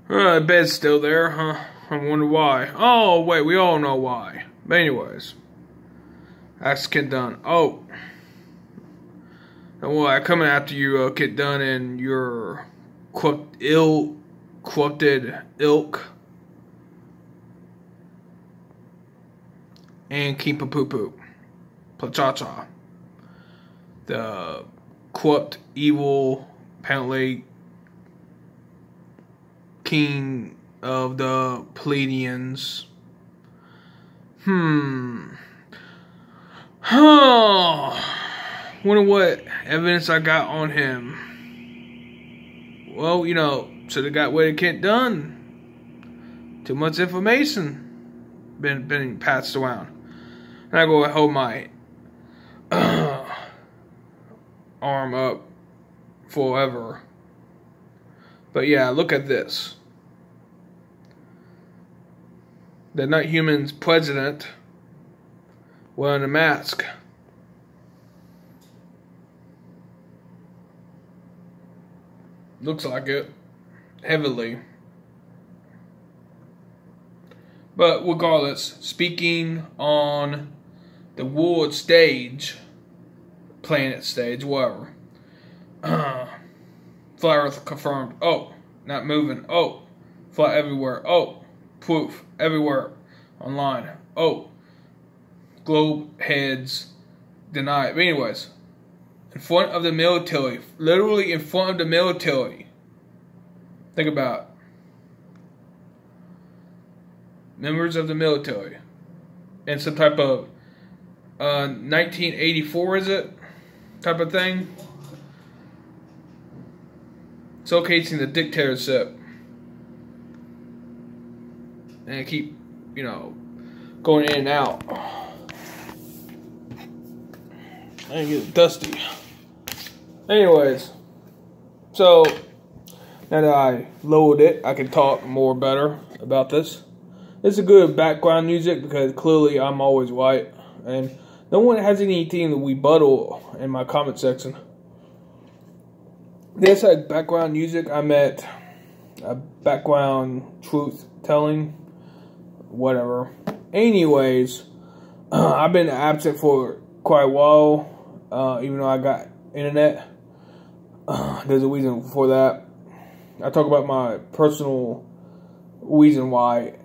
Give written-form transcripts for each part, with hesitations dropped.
Bed's still there, huh? I wonder why. Oh, wait, we all know why. But anyways. That's Kid Dunn. Oh. And well, coming after you, Kid Dunn, and your corrupted ilk. And Keep a Poo Poo. Placha. The corrupt, evil, apparently king of the Pleiadians. Wonder what evidence I got on him. Well, should have got what it Kid Dunn. Too much information been passed around. And I go and hold my arm up forever. But yeah, look at this. The Not Human's president wearing a mask. Looks like it. Heavily. But regardless, speaking on the world stage, planet stage, whatever. Flat Earth confirmed. Oh, not moving. Oh, fly everywhere. Oh, proof everywhere online. Oh, globe heads denied. But anyways, in front of the military, literally in front of the military. Think about it. Members of the military, and some type of 1984, is it? Type of thing. Showcasing the dictatorship. And keep, going in and out. I get dusty. Anyways, so now that I lowered it, I can talk more better about this. It's a good background music because clearly I'm always white, and no one has anything to rebuttal in my comment section. This like background music, I meant background truth telling, whatever. Anyways, I've been absent for quite a while, even though I got internet. There's a reason for that. I talk about my personal reason why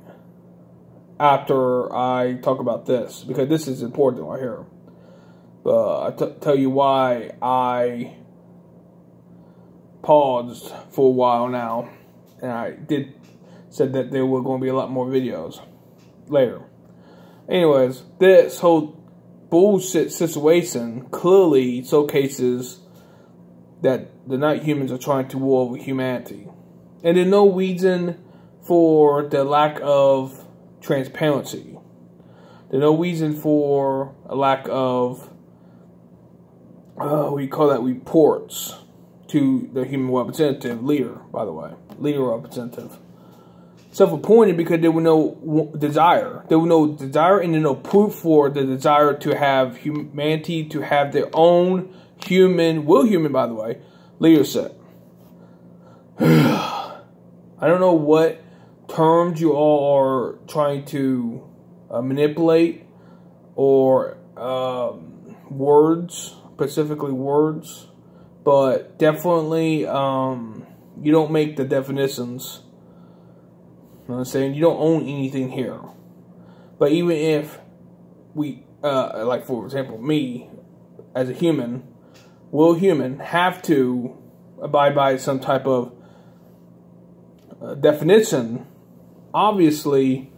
after I talk about this, because this is important right here. But I tell you why I paused for a while now, and I said that there were going to be a lot more videos later. Anyways, this whole bullshit situation clearly showcases that the Not Humans are trying to war over humanity, and there's no reason for the lack of transparency. There's no reason for a lack of we call that reports to the human representative leader, by the way, leader representative. Self-appointed because there was no desire. There was no desire and there was no proof for the desire to have humanity to have their own human, by the way, leadership. I don't know what terms you all are trying to manipulate, or words, specifically words, but definitely you don't make the definitions. You know what I'm saying? You don't own anything here. But even if we, like for example, me as a human, will human have to abide by some type of definition? Obviously,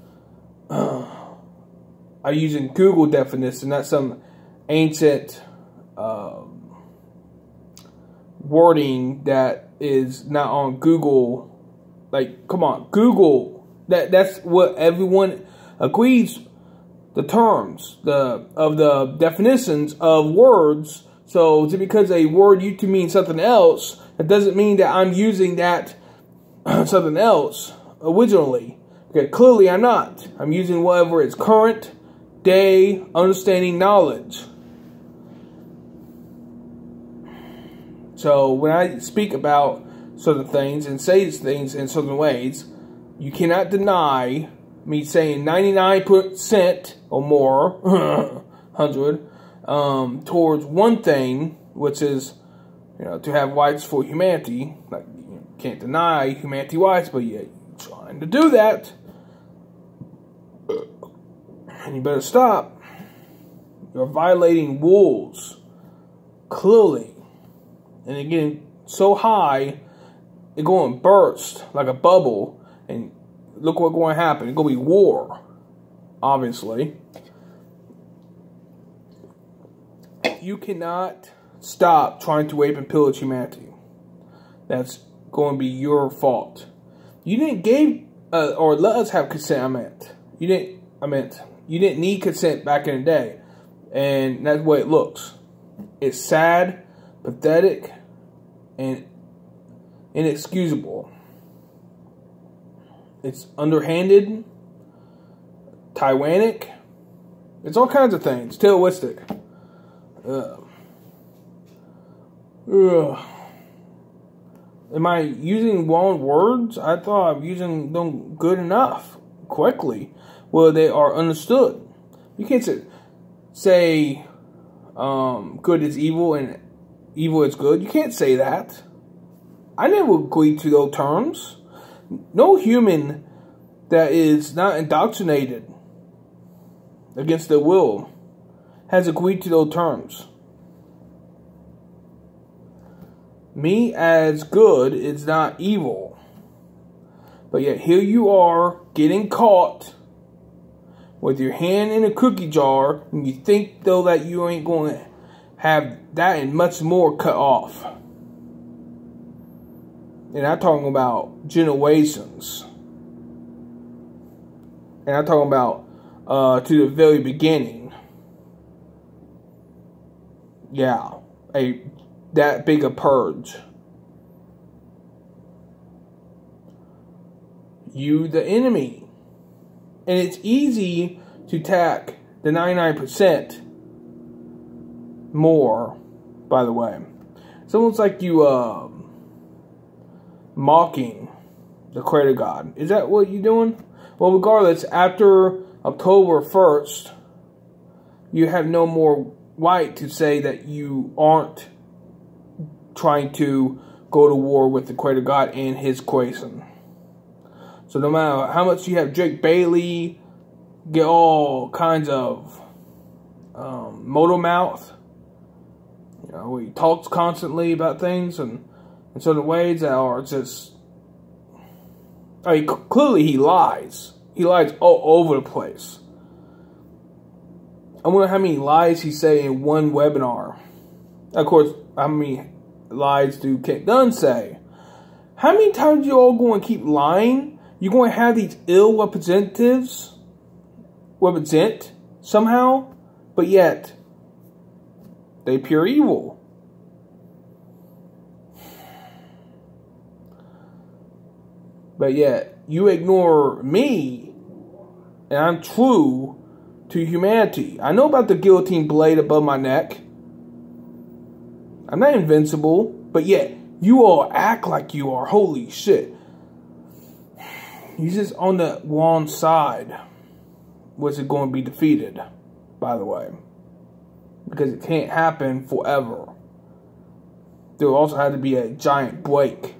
I'm using Google definition, not some ancient wording that is not on Google. Like, come on, Google. That's what everyone agrees. The terms of the definitions of words. So just because a word used to mean something else, that doesn't mean that I'm using that something else originally. Okay, clearly I'm not. I'm using whatever is current day understanding knowledge. So when I speak about certain things and say things in certain ways, You cannot deny me saying 99% or more, 100, towards one thing, which is, to have rights for humanity. Like, you can't deny humanity rights, but yet you're trying to do that. And you better stop. You're violating rules, clearly. And they're getting so high, they're going to burst like a bubble. And look what's going to happen. It's going to be war, obviously. You cannot stop trying to rape and pillage humanity. That's going to be your fault. You didn't give, or let us have consent, You didn't need consent back in the day. And that's the way it looks. It's sad, pathetic, and inexcusable. It's underhanded, tyrannic. It's all kinds of things. Terroristic. Am I using wrong words? I thought I'm using them good enough, correctly, where they are understood. You can't say good is evil and evil is good. You can't say that. I never agreed to those terms. No human that is not indoctrinated against their will has agreed to those terms. Me as good is not evil. But yet here you are getting caught with your hand in a cookie jar, and you think though that you ain't going to have that and much more cut off. And I'm talking about generations. And I'm talking about to the very beginning. Yeah, that big a purge. You the enemy. And it's easy to attack the 99% more, by the way. It's almost like you mocking the creator God. Is that what you're doing? Well, regardless, after October 1st, you have no more right to say that you aren't trying to go to war with the creator God and his creation. So no matter how much you have Drake Bailey get all kinds of motor mouth, where he talks constantly about things and in certain ways that are just, clearly he lies. He lies all over the place. I wonder how many lies he say in one webinar. Of course, how many lies do Kent Dunn say? How many times you all going to keep lying? You're going to have these ill representatives represent somehow, but yet they pure evil. But yet you ignore me, and I'm true to humanity. I know about the guillotine blade above my neck. I'm not invincible, but yet you all act like you are. Holy shit. He's just on the wrong side. Was it going to be defeated, by the way? Because it can't happen forever. There also had to be a giant break.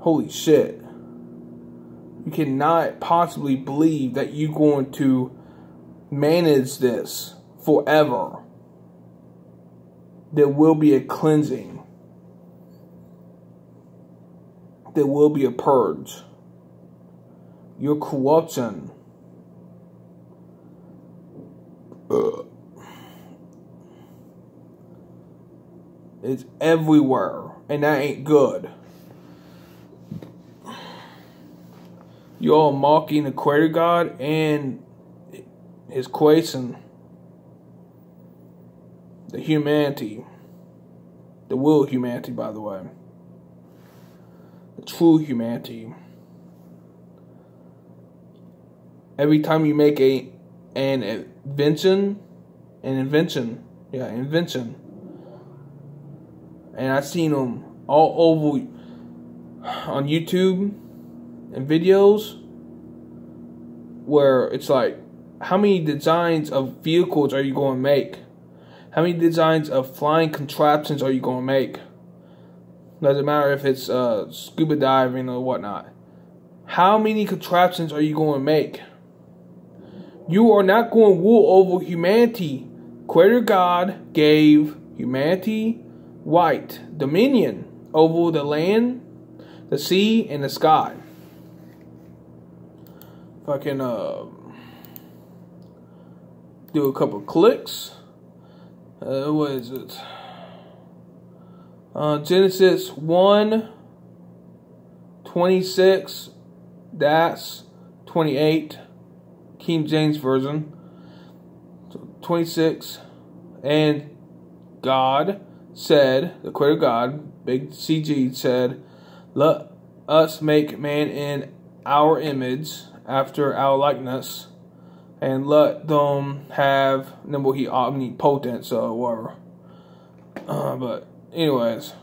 Holy shit. You cannot possibly believe that you're going to manage this forever. There will be a cleansing. There will be a purge. Your corruption is everywhere, and that ain't good. You all mocking the creator God and his creation, the humanity, the real humanity, by the way, the true humanity. Every time you make an invention, and I've seen them all over on YouTube, and videos where it's like, how many designs of vehicles are you going to make? How many designs of flying contraptions are you going to make? Doesn't matter if it's scuba diving or whatnot. How many contraptions are you going to make? You are not going to rule over humanity. Creator God gave humanity white dominion over the land, the sea, and the sky. If I can do a couple clicks. What is it? Genesis 1:26-28, King James Version. So 26, and God said, the Creator God, big CG, said, "Let us make man in our image, after our likeness, and let them have," well, he omnipotent, so whatever. But anyways,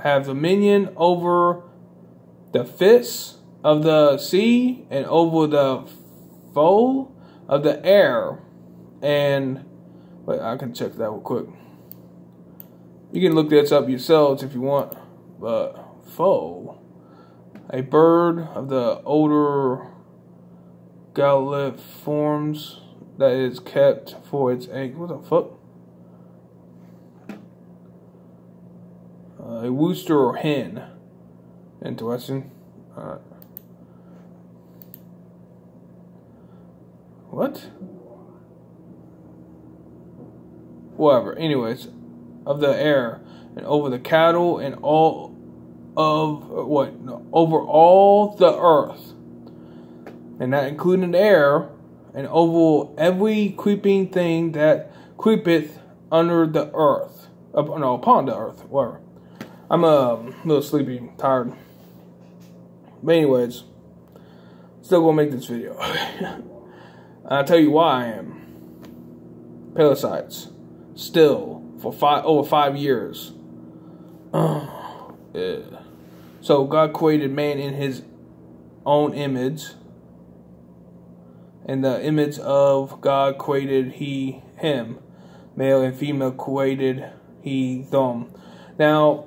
have dominion over the fish of the sea and over the fowl of the air. And wait, I can check that real quick. You can look this up yourselves if you want. But fowl, a bird of the older galliforms that is kept for its egg. What the fuck? A rooster or hen. Interesting. Alright. What? Whatever. Anyways, of the air, and over the cattle, and all of what? No, over all the earth, and that including the air, and over every creeping thing that creepeth under the earth, upon the earth. Whatever. I'm a little sleepy, tired. But anyways, still gonna make this video. I'll tell you why I am. Parasites. Still, for over 5 years. Yeah. So God created man in his own image. In the image of God created he him. Male and female created he them. Now,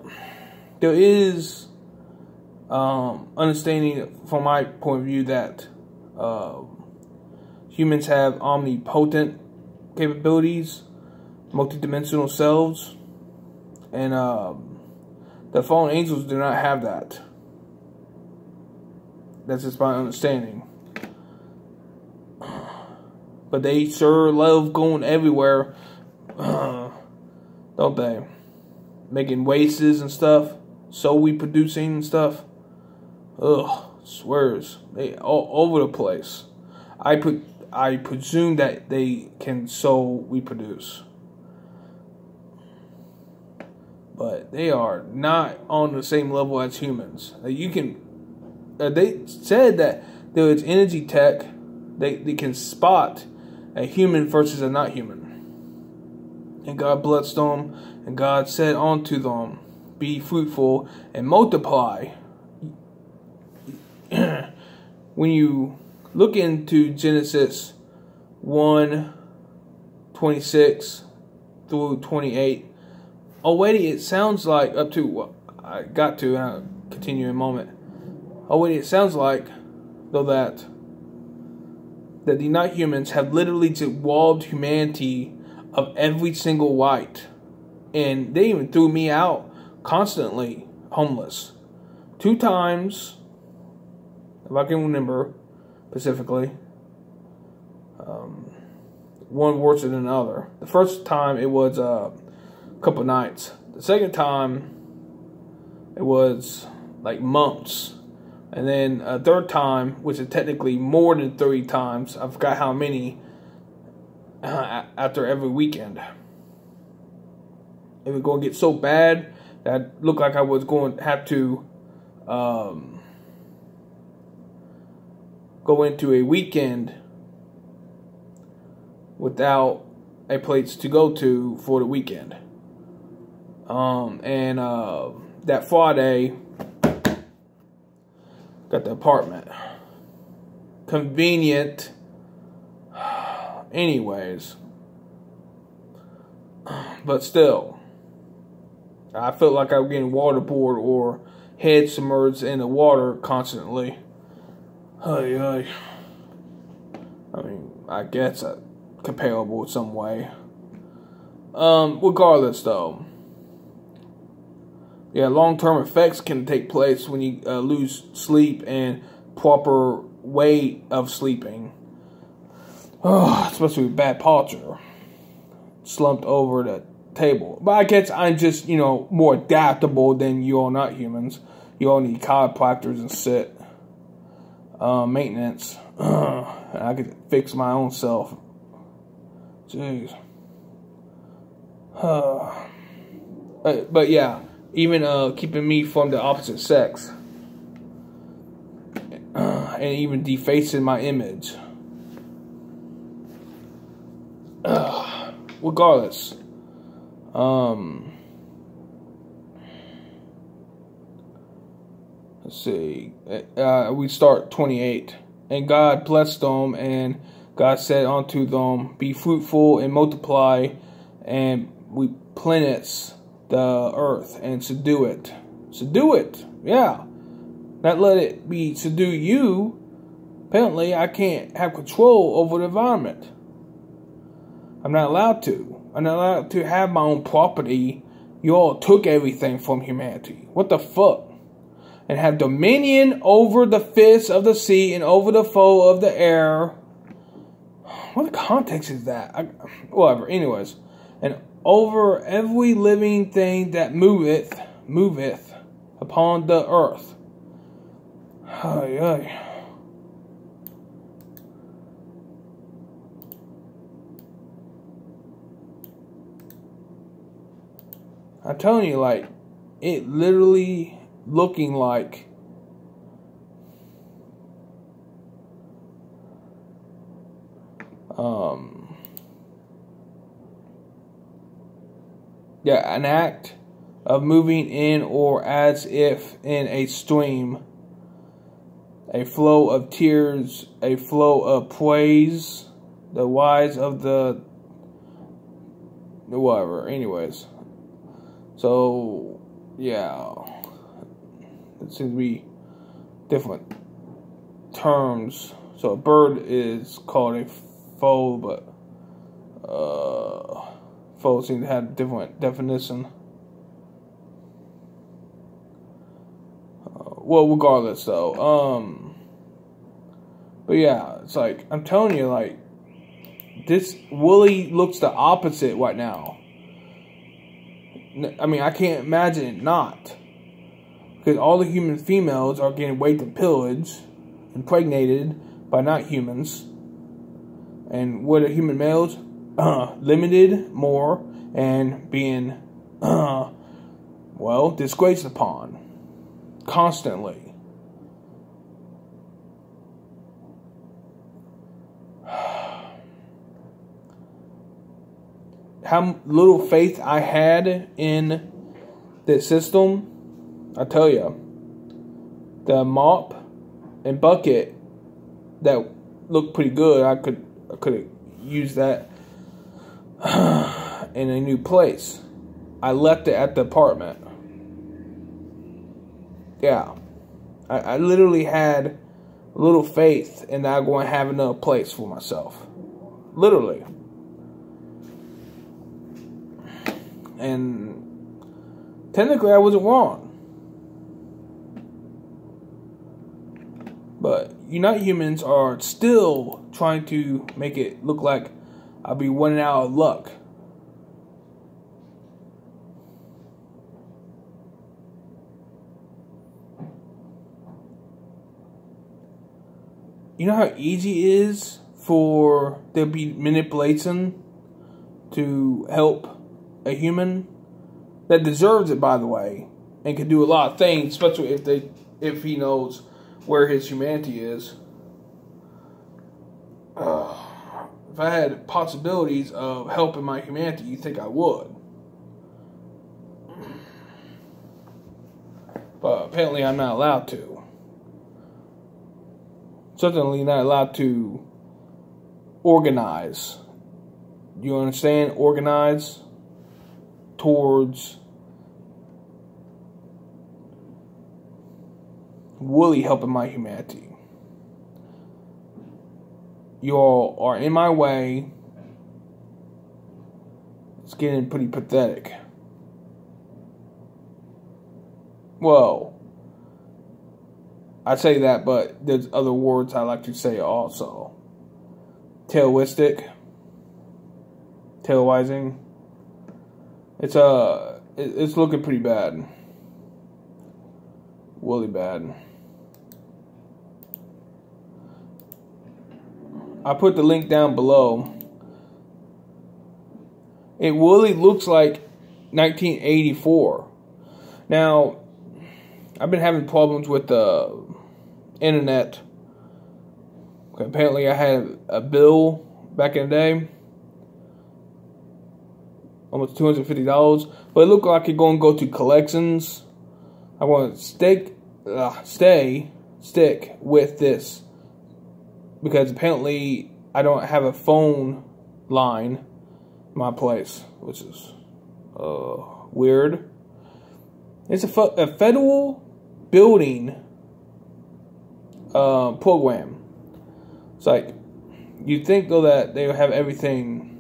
there is understanding from my point of view that humans have omnipotent capabilities, multidimensional selves, and the fallen angels do not have that. That's just my understanding. But they sure love going everywhere, don't they? Making races and stuff, so we producing and stuff. Ugh, swears they all over the place. I presume that they can so reproduce, but they are not on the same level as humans. You can. They said that there is energy tech. They can spot a human versus a not human. And God blessed them, and God said unto them, "Be fruitful and multiply." When you look into Genesis 1:26-28, already it sounds like, up to what I got to, and I'll continue in a moment. Already it sounds like, though, that the not humans have literally just robbed humanity of every single right. And they even threw me out constantly homeless. 2 times, if I can remember specifically. One worse than another. The first time it was a couple nights. The second time it was like months. And then a third time, which is technically more than 3 times. I forgot how many. After every weekend. It was going to get so bad that it looked like I was going to have to go into a weekend without a place to go to for the weekend. That Friday, Got the apartment. Convenient. Anyways. But still. I felt like I was getting waterboarded or head submerged in the water constantly. I mean, I guess comparable in some way. Regardless, though. Yeah, long-term effects can take place when you lose sleep and proper way of sleeping. Oh, it's supposed to be bad posture. Slumped over the table. But I guess I'm just, more adaptable than you all not humans. You all need chiropractors and shit. Maintenance. I could fix my own self. Jeez. But yeah, even keeping me from the opposite sex. And even defacing my image. Regardless. Let's see. We start 28. And God blessed them, and God said unto them, be fruitful and multiply, and replenish the earth, and subdue it. Subdue it. Yeah. Not let it be subdue you. Apparently, I can't have control over the environment. I'm not allowed to. I'm not allowed to have my own property. You all took everything from humanity. What the fuck? And have dominion over the fish of the sea and over the fowl of the air. What context is that? Whatever. Anyways. And over every living thing that moveth upon the earth. Ay, ay. I'm telling you, like, it literally looking like an act of moving in or as if in a stream, a flow of tears, a flow of praise, the wise of the whatever. Anyways, so yeah, it seems to be different terms. So a bird is called a foal, but foals seem to have a different definition. Well, regardless, though. But yeah, it's like, I'm telling you, like, this really looks the opposite right now. I mean, I can't imagine it not. Because all the human females are getting raped and pillaged, impregnated by not humans. And what are human males? Limited more and being, well, disgraced upon. Constantly. How little faith I had in the system, I tell you. The mop and bucket that looked pretty good. I could have used that in a new place. I left it at the apartment. Yeah. I literally had a little faith in that I'm going to have another place for myself. Literally. And technically I wasn't wrong. But you not humans are still trying to make it look like I'll be running out of luck. You know how easy it is for there to be manipulation to help a human that deserves it, by the way, and can do a lot of things, especially if he knows where his humanity is. If I had possibilities of helping my humanity, you think I would. But apparently I'm not allowed to. certainly not allowed to organize. You understand? Organize towards really helping my humanity. You all are in my way. It's getting pretty pathetic. Well, I say that, but there's other words I like to say also. Taoistic. Tailwising. It's looking pretty bad. Really bad. I put the link down below. It really looks like 1984. Now, I've been having problems with the internet. Apparently, I had a bill back in the day, almost $250, but it looked like it's going to go to collections. I want to stick with this because apparently I don't have a phone line in my place, which is weird. It's a federal building program. It's like, you'd think though that they would have everything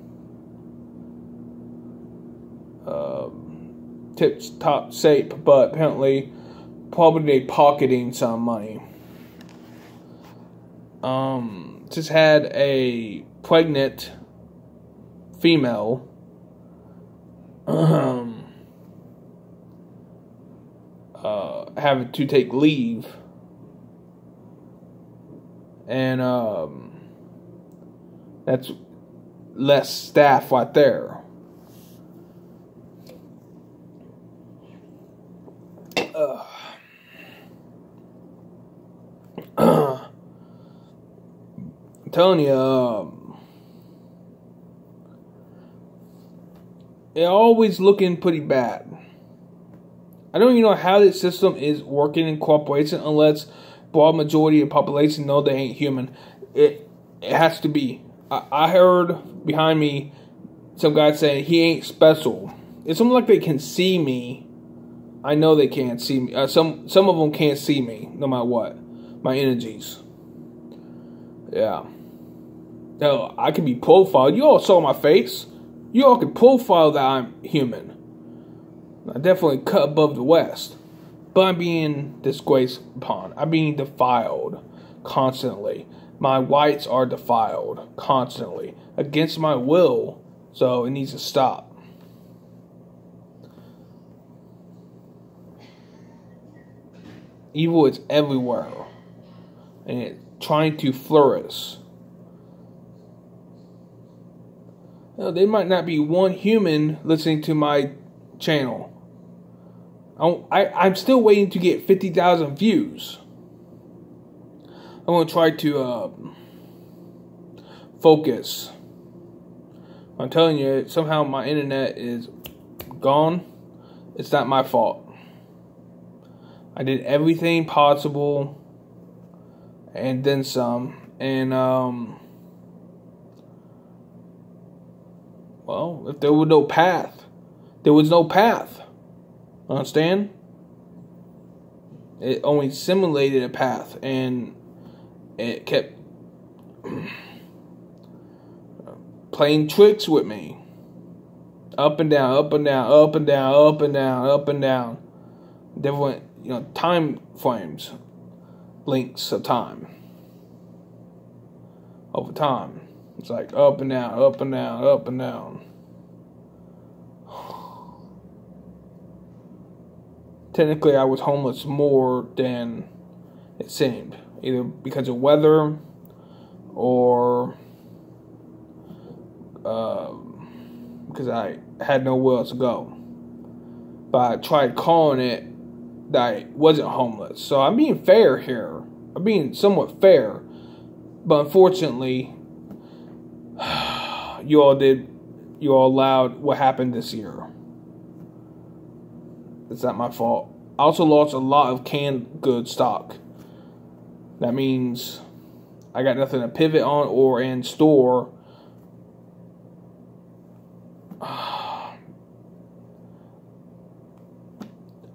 tip-top safe, but apparently probably they pocketing some money. Just had a pregnant female having to take leave, and that's less staff right there. I'm telling you, they're always looking pretty bad. I don't even know how this system is working in corporation unless broad majority of the population know they ain't human. It has to be. I heard behind me some guy saying he ain't special. It's almost like they can see me. I know they can't see me. Some of them can't see me, no matter what. My energies. Yeah. No, I can be profiled. You all saw my face. You all can profile that I'm human. I definitely cut above the West. But I'm being disgraced upon. I'm being defiled constantly. My whites are defiled constantly. Against my will. So it needs to stop. Evil is everywhere. And it's trying to flourish. You know, there might not be one human listening to my channel. I'm still waiting to get 50,000 views. I'm going to try to focus. I'm telling you, somehow my internet is gone. It's not my fault. I did everything possible and then some. And, well, if there was no path, there was no path. Understand? It only simulated a path, and it kept playing tricks with me. Up and down, up and down, up and down, up and down, up and down. Different, time frames, links of time. Over time. It's like up and down, up and down, up and down. Technically, I was homeless more than it seemed. Either because of weather or because I had nowhere else to go. But I tried calling it that I wasn't homeless. So I'm being fair here. I'm being somewhat fair. But unfortunately, you all allowed what happened this year. It's not my fault. I also lost a lot of canned goods stock. That means I got nothing to pivot on or in store.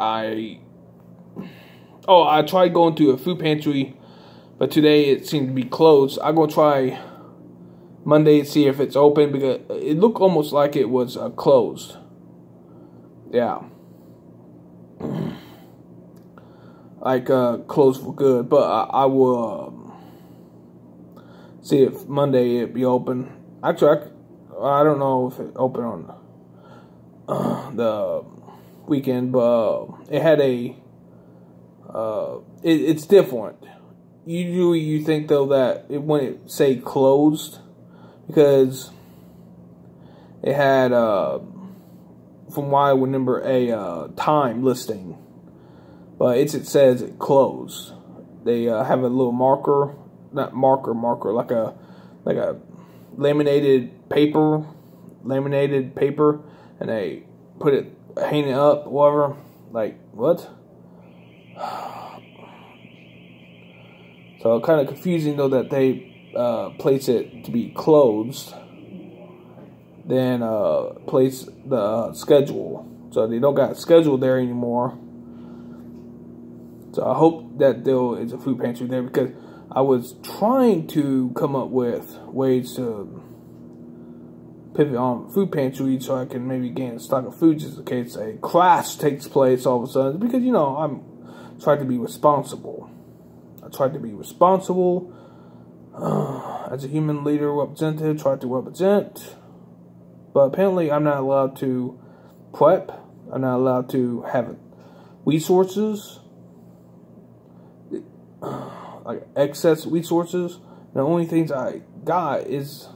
I tried going to a food pantry, but today it seemed to be closed. I'm gonna try Monday to see if it's open, because it looked almost like it was closed. Yeah. Like closed for good, but I will see if Monday it be open. Actually, I don't know if it open on the weekend, but it had a it's different. Usually you think though that when it say closed, because it had from what I remember a time listing. But it says it closed. They have a little marker, not marker, like a laminated paper, and they put it, hang it up, whatever. Like what? So kind of confusing though that they place it to be closed, then place the schedule. So they don't got a schedule there anymore. So I hope that there is a food pantry there, because I was trying to come up with ways to pivot on food pantry so I can maybe gain a stock of food just in case a crash takes place all of a sudden. Because, you know, I'm trying to be responsible. I tried to be responsible as a human leader representative, tried to represent. But apparently I'm not allowed to prep. I'm not allowed to have resources. Like excess resources. The only things I got is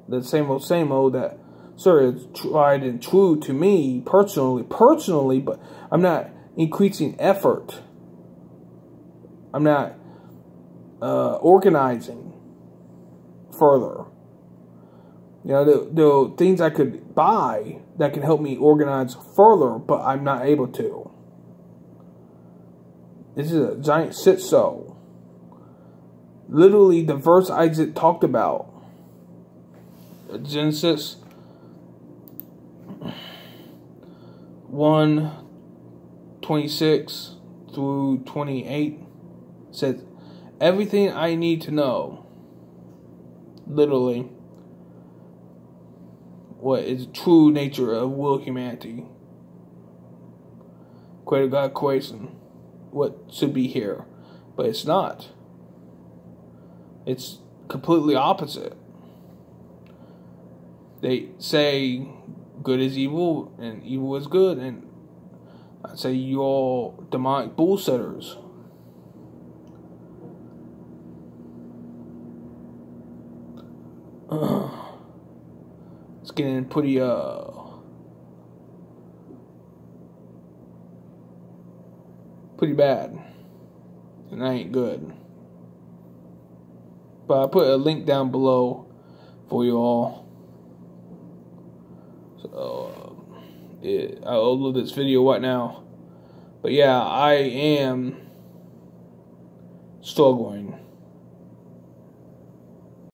the same old that, sir, is tried and true to me personally, but I'm not increasing effort. I'm not organizing further. You know, the things I could buy that can help me organize further, but I'm not able to. This is a giant shit-show. Literally, the verse Isaac talked about, Genesis 1:26 through 28, says, everything I need to know, literally, what is true nature of will humanity. Creator God creation. What should be here, but it's not. It's completely opposite. They say good is evil and evil is good, and I say you all demonic bullshitters. It's getting pretty bad, and that ain't good. But I put a link down below for you all. So I'll upload this video right now. But yeah, I am struggling.